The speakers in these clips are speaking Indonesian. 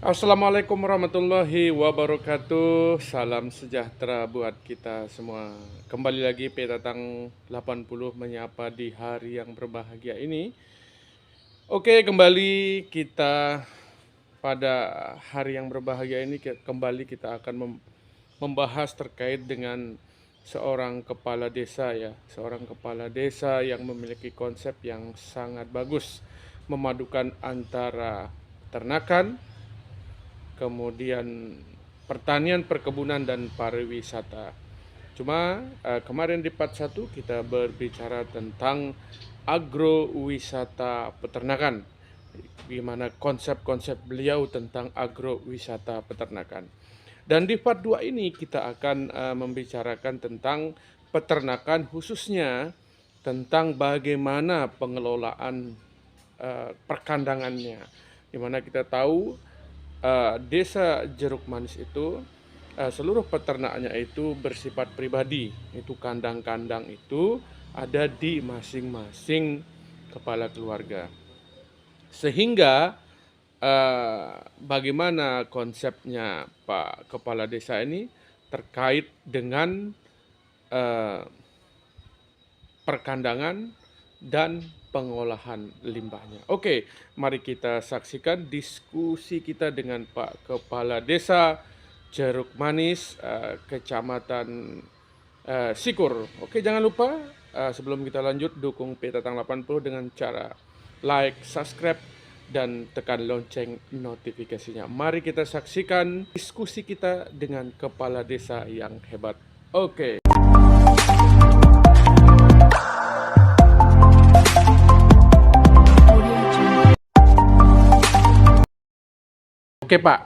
Assalamualaikum warahmatullahi wabarakatuh. Salam sejahtera buat kita semua. Kembali lagi Petatang 80 menyapa di hari yang berbahagia ini. Oke, kembali kita pada hari yang berbahagia ini kembali kita akan membahas terkait dengan seorang kepala desa ya, seorang kepala desa yang memiliki konsep yang sangat bagus, memadukan antara peternakan, kemudian pertanian, perkebunan, dan pariwisata. Cuma kemarin di part 1 kita berbicara tentang agrowisata peternakan. Gimana konsep-konsep beliau tentang agrowisata peternakan. Dan di part 2 ini kita akan membicarakan tentang peternakan, khususnya tentang bagaimana pengelolaan perkandangannya. Dimana kita tahu desa Jeruk Manis itu seluruh peternaknya itu bersifat pribadi. Itu kandang-kandang itu ada di masing-masing kepala keluarga. Sehingga bagaimana konsepnya Pak Kepala Desa ini terkait dengan perkandangan dan pengolahan limbahnya. Oke, mari kita saksikan diskusi kita dengan Pak Kepala Desa Jeruk Manis, Kecamatan Sikur. Oke, jangan lupa sebelum kita lanjut dukung Petatang 80 dengan cara like, subscribe, dan tekan lonceng notifikasinya. Mari kita saksikan diskusi kita dengan Kepala Desa yang hebat. Oke. Oke Pak,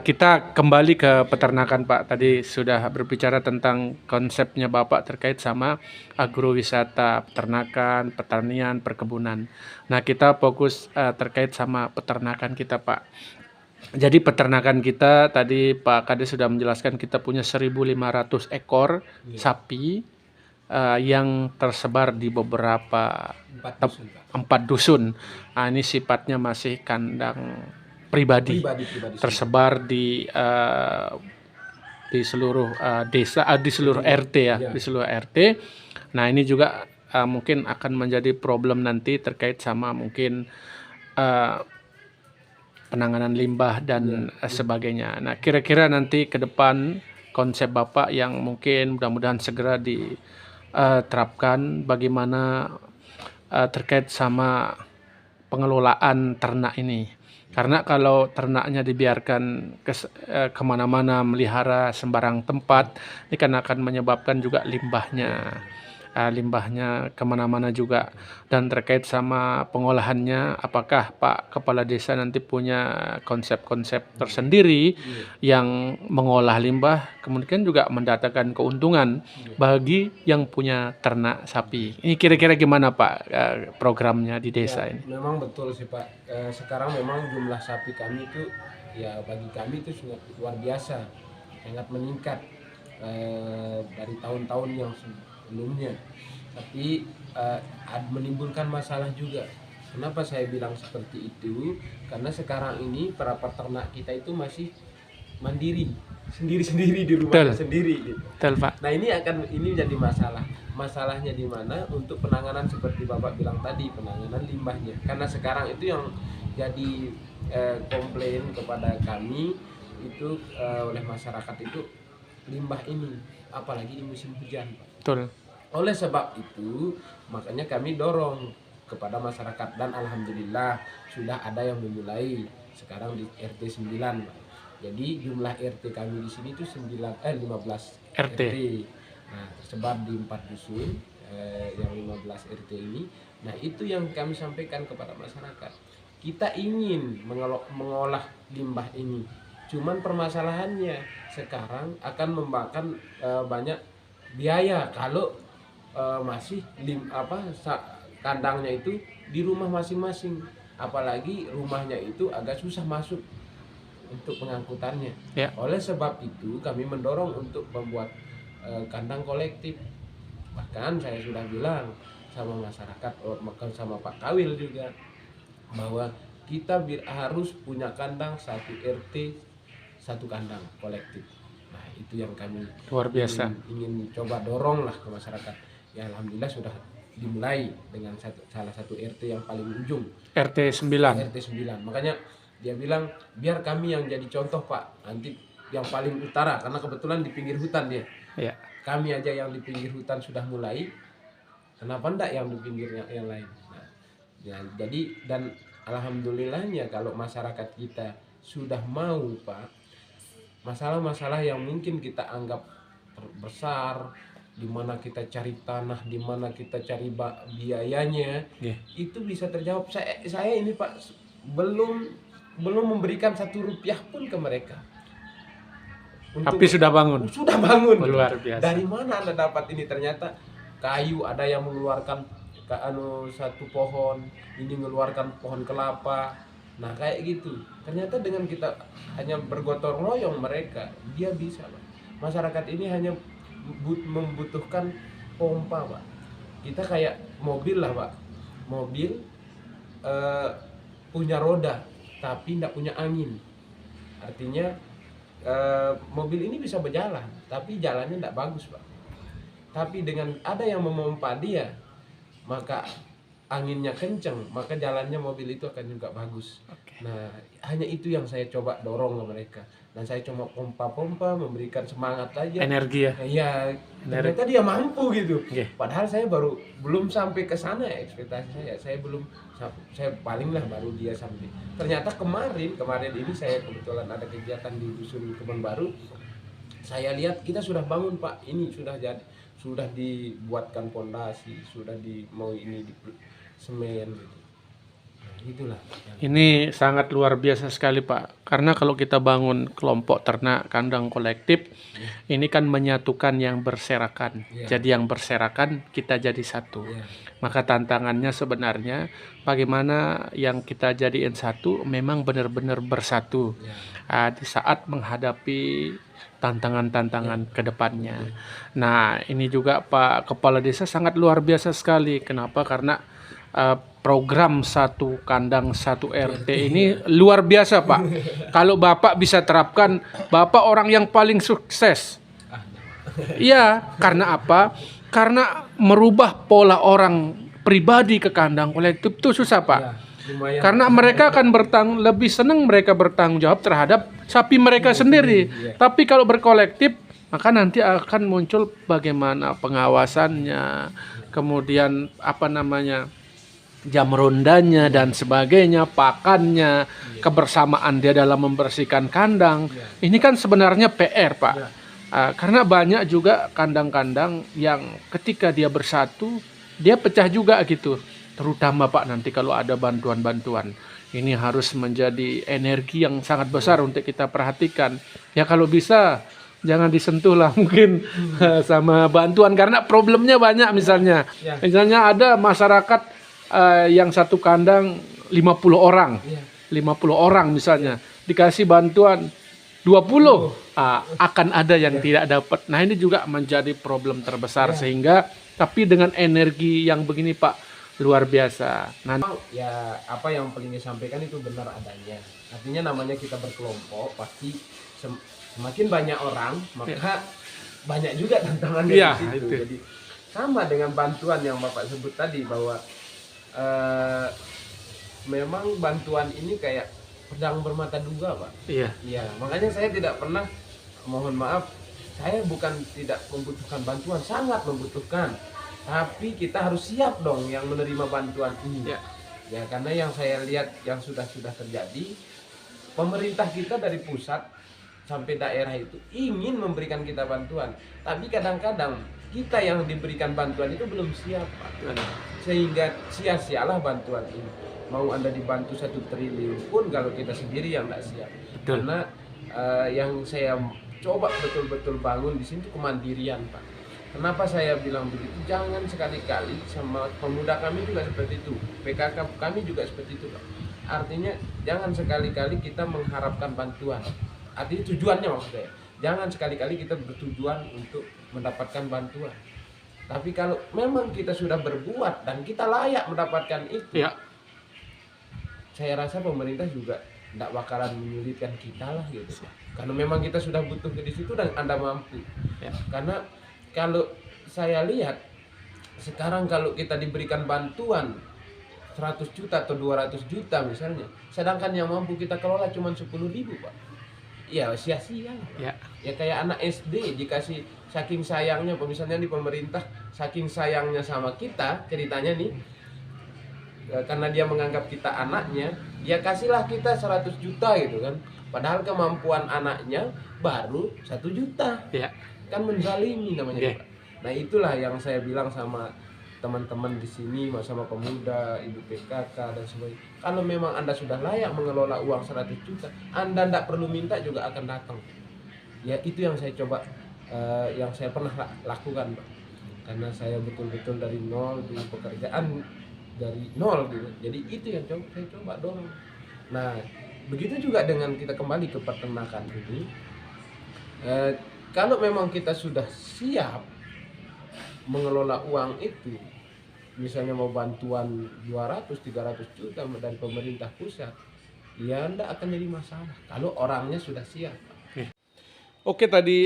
kita kembali ke peternakan Pak. Tadi sudah berbicara tentang konsepnya Bapak terkait sama agrowisata, peternakan, pertanian, perkebunan. Nah kita fokus terkait sama peternakan kita Pak. Jadi peternakan kita tadi Pak Kades sudah menjelaskan kita punya 1.500 ekor sapi yang tersebar di beberapa 4 dusun. Nah, ini sifatnya masih kandang pribadi, tersebar di seluruh desa, di seluruh RT ya, di seluruh RT. Nah ini juga mungkin akan menjadi problem nanti terkait sama mungkin penanganan limbah dan sebagainya. Nah kira-kira nanti ke depan konsep Bapak yang mungkin mudah-mudahan segera diterapkan bagaimana terkait sama pengelolaan ternak ini. Karena kalau ternaknya dibiarkan kemana-mana melihara sembarang tempat, ini kan akan menyebabkan juga limbahnya kemana-mana juga. Dan terkait sama pengolahannya, apakah Pak Kepala Desa nanti punya konsep-konsep tersendiri yang mengolah limbah, kemudian juga mendatangkan keuntungan bagi yang punya ternak sapi. Ini kira-kira gimana Pak programnya di desa ini? Memang betul sih Pak. Sekarang memang jumlah sapi kami itu ya bagi kami itu sangat luar biasa, sangat meningkat dari tahun-tahun yang sebelumnya. Tapi menimbulkan masalah juga. Kenapa saya bilang seperti itu? Karena sekarang ini para peternak kita itu masih mandiri, sendiri-sendiri di rumahnya sendiri gitu. Betul Pak. Nah ini jadi masalah. Masalahnya di mana untuk penanganan seperti Bapak bilang tadi, penanganan limbahnya. Karena sekarang itu yang jadi komplain kepada kami itu oleh masyarakat itu limbah ini, apalagi di musim hujan, Pak. Betul. Oleh sebab itu, makanya kami dorong kepada masyarakat dan alhamdulillah sudah ada yang memulai sekarang di RT 9, Pak. Jadi jumlah RT kami di sini itu 15 RT. Nah, tersebar di 4 dusun yang 15 RT ini. Nah, itu yang kami sampaikan kepada masyarakat. Kita ingin mengolah limbah ini. Cuman permasalahannya sekarang akan memakan banyak biaya kalau masih kandangnya itu di rumah masing-masing. Apalagi rumahnya itu agak susah masuk untuk pengangkutannya. Ya. Oleh sebab itu kami mendorong untuk membuat kandang kolektif. Bahkan saya sudah bilang sama masyarakat, sama Pak Kawil juga, bahwa kita harus punya kandang satu RT satu kandang kolektif. Nah itu yang kami Luar biasa. ingin coba dorong lah ke masyarakat. Ya alhamdulillah sudah dimulai dengan salah satu RT yang paling ujung, RT 9. RT 9. Makanya dia bilang biar kami yang jadi contoh Pak, nanti yang paling utara karena kebetulan di pinggir hutan dia. Ya. Kami aja yang di pinggir hutan sudah mulai, kenapa enggak yang di pinggir yang lain? Nah, ya, jadi dan alhamdulillahnya kalau masyarakat kita sudah mau Pak, masalah-masalah yang mungkin kita anggap besar, di mana kita cari tanah, di mana kita cari biayanya, Yeah. itu bisa terjawab. Saya ini Pak belum memberikan 1 rupiah pun ke mereka. Tapi sudah bangun. Sudah bangun. Luar biasa. Dari mana Anda dapat ini? Ternyata kayu ada yang mengeluarkan satu pohon, ini mengeluarkan pohon kelapa. Nah kayak gitu. Ternyata dengan kita hanya bergotong royong mereka, dia bisa Pak. Masyarakat ini hanya membutuhkan pompa Pak. Kita kayak mobil lah Pak. Mobil punya roda tapi tidak punya angin. Artinya mobil ini bisa berjalan tapi jalannya tidak bagus Pak. Tapi dengan ada yang memompa dia, maka anginnya kencang, maka jalannya mobil itu akan juga bagus. Nah hanya itu yang saya coba dorong ke mereka, dan saya cuma pompa-pompa memberikan semangat aja, Energi ya. Ya ternyata dia mampu gitu. Yeah. Padahal saya belum sampai ke sana ya, ekspektasi saya paling lah baru dia sampai. Ternyata kemarin ini saya kebetulan ada kegiatan di dusun Kebon Baru. Saya lihat kita sudah bangun Pak, ini sudah dibuatkan pondasi, sudah di semen gitu. Nah, itulah. Ini sangat luar biasa sekali Pak, karena kalau kita bangun kelompok ternak kandang kolektif, ini kan menyatukan yang berserakan. Jadi yang berserakan kita jadi satu. Maka tantangannya sebenarnya bagaimana yang kita jadiin satu memang benar-benar bersatu di saat menghadapi tantangan-tantangan ke depannya. Nah ini juga Pak Kepala Desa sangat luar biasa sekali. Kenapa? Karena program satu kandang satu RT ini luar biasa Pak. Kalau Bapak bisa terapkan, Bapak orang yang paling sukses. Iya, karena apa? Karena merubah pola orang pribadi ke kandang kolektif itu susah Pak. Karena mereka akan lebih senang mereka bertanggung jawab terhadap sapi mereka sendiri. Tapi kalau berkolektif, maka nanti akan muncul bagaimana pengawasannya, kemudian jam rondanya dan sebagainya, pakannya, kebersamaan dia dalam membersihkan kandang. Ini kan sebenarnya PR Pak. Karena banyak juga kandang-kandang yang ketika dia bersatu, dia pecah juga gitu. Terutama Pak nanti kalau ada bantuan-bantuan. Ini harus menjadi energi yang sangat besar untuk kita perhatikan. Ya kalau bisa jangan disentuh lah mungkin sama bantuan, karena problemnya banyak misalnya. Misalnya ada masyarakat yang satu kandang 50 orang. 50 orang misalnya. Dikasih bantuan 20, akan ada yang tidak dapat. Nah ini juga menjadi problem terbesar sehingga, tapi dengan energi yang begini Pak, luar biasa. Nah, ya apa yang paling disampaikan itu benar adanya. Artinya namanya kita berkelompok pasti semakin banyak orang maka banyak juga tantangannya di situ. Jadi sama dengan bantuan yang Bapak sebut tadi bahwa memang bantuan ini kayak pedang bermata dua Pak. Iya. Makanya saya tidak pernah, mohon maaf, saya bukan tidak membutuhkan bantuan, sangat membutuhkan. Tapi kita harus siap dong yang menerima bantuan ini. Ya karena yang saya lihat yang sudah terjadi, pemerintah kita dari pusat sampai daerah itu ingin memberikan kita bantuan, tapi kadang-kadang kita yang diberikan bantuan itu belum siap Pak. Sehingga sia-sialah bantuan ini. Mau Anda dibantu 1 triliun pun kalau kita sendiri yang tidak siap. Karena yang saya coba betul-betul bangun di sini kemandirian Pak. Kenapa saya bilang begitu? Jangan sekali-kali, sama pemuda kami juga seperti itu, PKK kami juga seperti itu Pak. Artinya jangan sekali-kali kita mengharapkan bantuan. Artinya tujuannya maksudnya, jangan sekali-kali kita bertujuan untuk mendapatkan bantuan. Tapi kalau memang kita sudah berbuat dan kita layak mendapatkan itu, saya rasa pemerintah juga tidak bakalan menyulitkan kita lah gitu. Karena memang kita sudah butuh ke di situ dan Anda mampu. Ya. Karena kalau saya lihat sekarang kalau kita diberikan bantuan 100 juta atau 200 juta misalnya, sedangkan yang mampu kita kelola cuma 10.000 Pak. Ya sia-sia lah, Pak. Ya. Ya kayak anak SD dikasih saking sayangnya, misalnya di pemerintah saking sayangnya sama kita ceritanya nih, karena dia menganggap kita anaknya, ya kasihlah kita 100 juta gitu kan. Padahal kemampuan anaknya baru 1 juta. Ya. Kan menzalimi namanya, Oke. Pak. Nah, itulah yang saya bilang sama teman-teman di sini, sama pemuda, ibu PKK dan sebagainya. Kalau memang Anda sudah layak mengelola uang 100 juta, Anda tidak perlu minta juga akan datang. Ya itu yang saya coba, yang saya pernah lakukan, Pak. Karena saya betul-betul dari nol di pekerjaan, dari nol gitu. Jadi itu yang saya coba dorong. Nah, begitu juga dengan kita kembali ke peternakan ini. Kalau memang kita sudah siap mengelola uang itu, misalnya mau bantuan 200-300 juta dari pemerintah pusat, ya enggak akan jadi masalah kalau orangnya sudah siap. Oke, tadi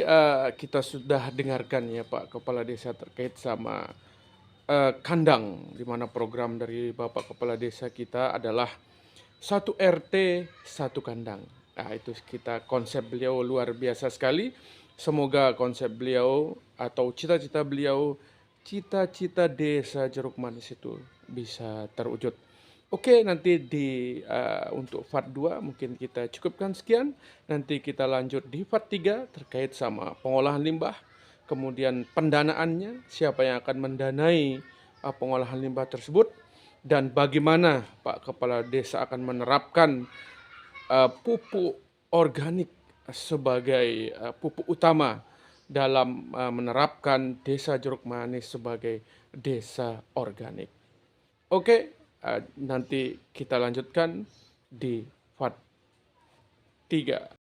kita sudah dengarkan ya Pak Kepala Desa terkait sama kandang, di mana program dari Bapak Kepala Desa kita adalah 1 RT 1 kandang. Nah, itu kita konsep beliau luar biasa sekali. Semoga konsep beliau atau cita-cita beliau, cita-cita Desa Jeruk Manis itu bisa terwujud. Oke, nanti untuk part 2 mungkin kita cukupkan sekian. Nanti kita lanjut di part 3 terkait sama pengolahan limbah, kemudian pendanaannya, siapa yang akan mendanai pengolahan limbah tersebut, dan bagaimana Pak Kepala Desa akan menerapkan pupuk organik sebagai pupuk utama dalam menerapkan Desa Jeruk Manis sebagai desa organik. Oke, nanti kita lanjutkan di part 3.